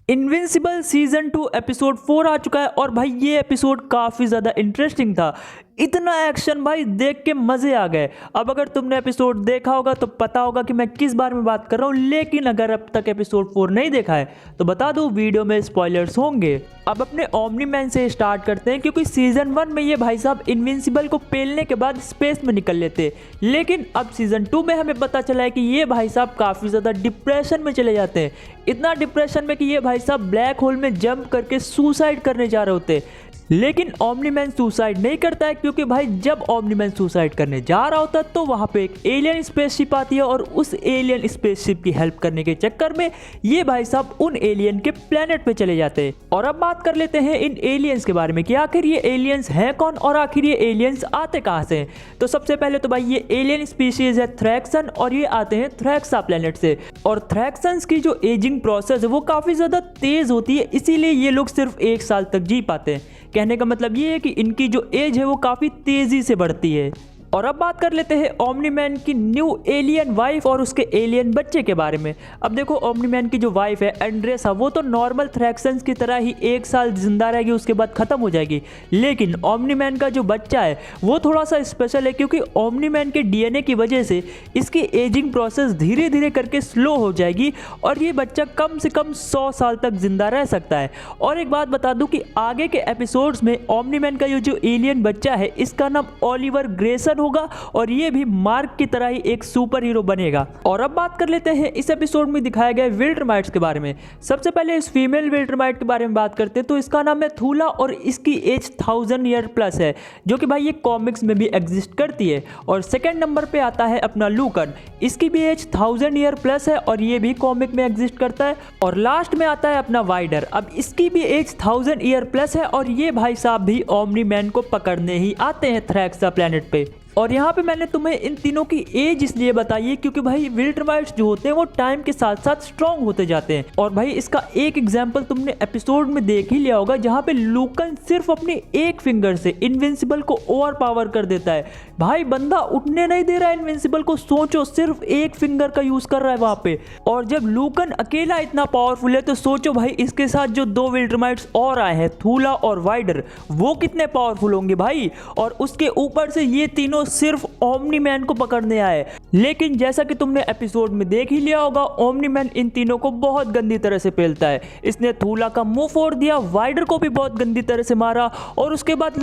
Invincible season 2 episode 4 आ चुका है और भाई ये एपिसोड काफ़ी ज़्यादा इंटरेस्टिंग था। इतना एक्शन भाई देख के मज़े आ गए। अब अगर तुमने एपिसोड देखा होगा तो पता होगा कि मैं किस बारे में बात कर रहा हूँ, लेकिन अगर अब तक एपिसोड 4 नहीं देखा है तो बता दूँ वीडियो में स्पॉयलर्स होंगे। अब अपने ओमनी मैन से स्टार्ट करते हैं, क्योंकि सीजन 1 में ये भाई साहब इनविंसिबल को पेलने के बाद स्पेस में निकल लेते, लेकिन अब सीजन 2 में हमें पता चला है कि ये भाई साहब काफ़ी ज़्यादा डिप्रेशन में चले जाते हैं। इतना डिप्रेशन में कि ये भाई साहब ब्लैक होल में जंप करके सुसाइड करने जा रहे होते, लेकिन ओमनी मैन सुसाइड नहीं करता है, क्योंकि भाई जब ओमनी मैन सुसाइड करने जा रहा होता है तो वहां पे एक एलियन स्पेसशिप आती है और उस एलियन स्पेसशिप की हेल्प करने के चक्कर में ये भाई साहब उन एलियन के प्लेनेट पे चले जाते हैं। और अब बात कर लेते हैं इन एलियंस के बारे में कि आखिर ये एलियंस हैं कौन और आखिर ये एलियंस आते कहां से हैं। तो सबसे पहले तो भाई ये एलियन स्पीशीज है थ्रैक्सन, और ये आते हैं थ्रैक्सा प्लेनेट से। और थ्रैक्सन्स की जो एजिंग प्रोसेस है वो काफी ज्यादा तेज होती है, इसीलिए ये लोग सिर्फ 1 साल तक जी पाते हैं। कहने का मतलब ये है कि इनकी जो एज है वो काफ़ी तेज़ी से बढ़ती है। और अब बात कर लेते हैं ओमनी मैन की न्यू एलियन वाइफ और उसके एलियन बच्चे के बारे में। अब देखो ओमनी मैन की जो वाइफ है एंड्रेसा, वो तो नॉर्मल थ्रैक्सन्स की तरह ही 1 साल जिंदा रहेगी, उसके बाद खत्म हो जाएगी। लेकिन ओमनी मैन का जो बच्चा है वो थोड़ा सा स्पेशल है, क्योंकि ओमनी मैन के डीएनए की वजह से इसकी एजिंग प्रोसेस धीरे धीरे करके स्लो हो जाएगी और ये बच्चा कम से कम 100 साल तक जिंदा रह सकता है। और एक बात बता दूं कि आगे के एपिसोड्स में ओमनी मैन का ये जो एलियन बच्चा है इसका नाम ओलिवर ग्रेसन होगा और ये भी मार्क की तरह ही एक सुपर हीरो बनेगा। और अब बात कर लेते हैं इस एपिसोड में दिखाए गए विल्ट्रमाइट्स के बारे में। सबसे पहले इस फीमेल विल्ट्रमाइट के बारे में बात करते हैं, तो इसका नाम है थूला और इसकी एज 1000 ईयर प्लस है, जो कि भाई ये कॉमिक्स में भी एग्जिस्ट करती है। और सेकंड नंबर पे आता है अपना लूकन, इसकी भी एज 1000 ईयर प्लस है और ये भी कॉमिक में एग्जिस्ट करता है। और लास्ट में आता है अपना वाइडर, अब इसकी भी एज 1000 ईयर प्लस है और ये भाई साहब भी ओमनी मैन को पकड़ने ही आते हैं थ्रैक्सा प्लेनेट पे। और यहाँ पे मैंने तुम्हें इन तीनों की एज इसलिए बताई है क्योंकि भाई विल्ट्रमाइट्स जो होते हैं वो टाइम के साथ साथ स्ट्रॉन्ग होते जाते हैं। और भाई इसका एक एग्जांपल तुमने एपिसोड में देख ही लिया होगा, जहाँ पे लूकन सिर्फ अपनी एक फिंगर से इनविंसिबल को ओवर पावर कर देता है। भाई बंदा उठने नहीं दे रहा है इनविंसिबल को, सोचो सिर्फ एक फिंगर का यूज कर रहा है वहां पे। और जब लूकन अकेला इतना पावरफुल है तो सोचो भाई इसके साथ जो 2 विल्ट्रमाइट्स और आए हैं थूला और वाइडर, वो कितने पावरफुल होंगे भाई। और उसके ऊपर से ये तीनों सिर्फ ओमनी मैन को पकड़ने आए। लेकिन जैसा कि तुमने एपिसोड में देख ही लिया होगा, ओमनी मैन इन तीनों को बहुत गंदी तरह से पेलता है। इसने थूला का मुंह फोड़ दिया, वाइडर को भी बहुत गंदी तरह से मारा और उसके बाद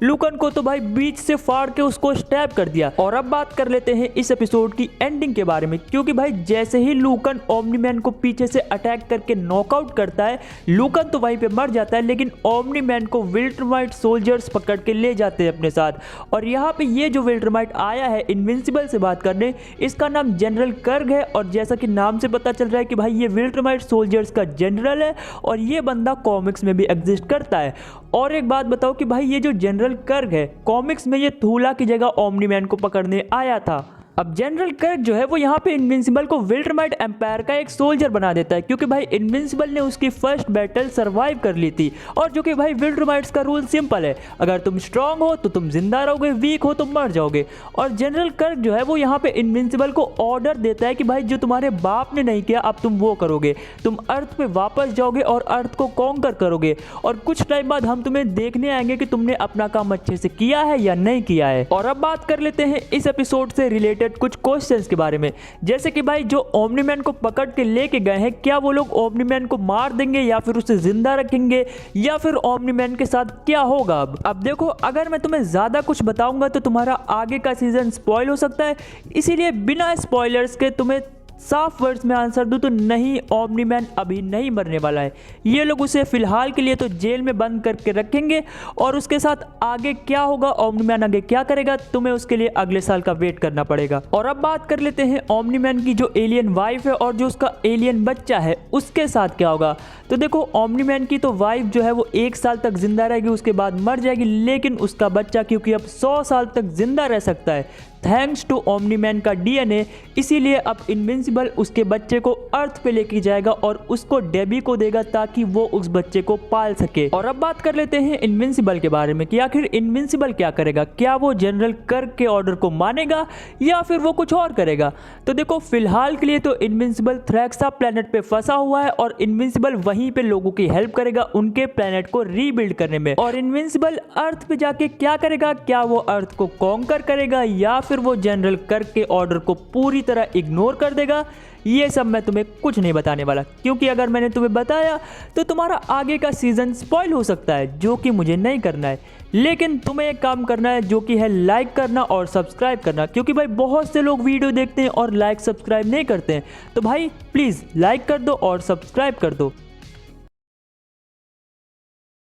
लूकन को तो भाई बीच से फाड़ के उसको स्टैब कर दिया। और अब बात कर लेते हैं इस एपिसोड की एंडिंग के बारे में, क्योंकि भाई जैसे ही लूकन ओमनी मैन को पीछे से अटैक करके नॉकआउट करता है, लूकन तो वहीं पे मर जाता है, लेकिन ओमनी मैन को विल्ट्रमाइट सोल्जर्स पकड़ के ले जाते हैं अपने साथ। और यहाँ पे ये जो विल्ट्रमाइट आया है इनविंसिबल से बात करने, इसका नाम जनरल कर्ग है। और जैसा कि नाम से पता चल रहा है कि भाई ये विल्ट्रमाइट सोल्जर्स का जनरल है और ये बंदा कॉमिक्स में भी एग्जिस्ट करता है। और एक बात बताओ कि भाई ये जो जनरल कर्ग है कॉमिक्स में ये थूला की जगह ओमनी मैन को पकड़ने आया था। अब जनरल कर्ग जो है वो यहाँ पे इनविंसिबल को विल्ट्रमाइट एम्पायर का एक सोल्जर बना देता है, क्योंकि भाई इनविंसिबल ने उसकी फर्स्ट बैटल सरवाइव कर ली थी। और जो कि भाई विल्ट्रमाइट्स का रूल सिंपल है, अगर तुम स्ट्रांग हो तो तुम जिंदा रहोगे, वीक हो तो मर जाओगे। और जनरल कर्ग जो है वो यहाँ पे इनविंसिबल को ऑर्डर देता है कि भाई जो तुम्हारे बाप ने नहीं किया अब तुम वो करोगे, तुम अर्थ पे वापस जाओगे और अर्थ को कॉन्कर करोगे। और कुछ टाइम बाद हम तुम्हें देखने आएंगे कि तुमने अपना काम अच्छे से किया है या नहीं किया है। और अब बात कर लेते हैं इस एपिसोड से रिलेटेड कुछ क्वेश्चंस के बारे में, जैसे कि भाई जो ओमनी मैन को पकड़ के लेके गए हैं, क्या वो लोग ओमनी मैन को मार देंगे या फिर उसे जिंदा रखेंगे या फिर ओमनी मैन के साथ क्या होगा। अब देखो, अगर मैं तुम्हें ज्यादा कुछ बताऊंगा तो तुम्हारा आगे का सीजन स्पॉइल हो सकता है, इसीलिए बिना स्पॉयलर्स के तुम्हें साफ वर्ड्स में आंसर दूं तो नहीं, ओमनी मैन अभी नहीं मरने वाला है। ये लोग उसे फिलहाल के लिए तो जेल में बंद करके रखेंगे और उसके साथ आगे क्या होगा, ओमनी मैन आगे क्या करेगा, तुम्हें उसके लिए अगले साल का वेट करना पड़ेगा। और अब बात कर लेते हैं ओमनी मैन की जो एलियन वाइफ है और जो उसका एलियन बच्चा है उसके साथ क्या होगा। तो देखो, ओमनी मैन की तो वाइफ जो है वो 1 साल तक जिंदा रहेगी, उसके बाद मर जाएगी, लेकिन उसका बच्चा क्योंकि अब 100 साल तक जिंदा रह सकता है, थैंक्स टू ओमनी मैन का डीएनए, इसीलिए अब इनविंसिबल उसके बच्चे को अर्थ पे लेके जाएगा और उसको डेबी को देगा ताकि वो उस बच्चे को पाल सके। और अब बात कर लेते हैं इनविंसिबल के बारे में कि आखिर इनविंसिबल क्या करेगा। क्या वो जनरल कर्क के ऑर्डर को मानेगा या फिर वो कुछ और करेगा। तो देखो फिलहाल के लिए तो इनविंसिबल थ्रैक्सा प्लेनेट पे फंसा हुआ है और इनविंसिबल वहीं पे लोगों की हेल्प करेगा उनके प्लेनेट को रीबिल्ड करने में। और इनविंसिबल अर्थ पे जाके क्या करेगा, क्या वो अर्थ को कॉन्कर करेगा या फिर वो जनरल कर्क के ऑर्डर को पूरी तरह इग्नोर कर देगा, ये सब मैं तुम्हें कुछ नहीं बताने वाला, क्योंकि अगर मैंने तुम्हें बताया तो तुम्हारा आगे का सीजन स्पॉइल हो सकता है, जो कि मुझे नहीं करना है। लेकिन तुम्हें एक काम करना है, जो कि है लाइक करना और सब्सक्राइब करना, क्योंकि भाई बहुत से लोग वीडियो देखते हैं और लाइक सब्सक्राइब नहीं करते हैं। तो भाई प्लीज़ लाइक कर दो और सब्सक्राइब कर दो।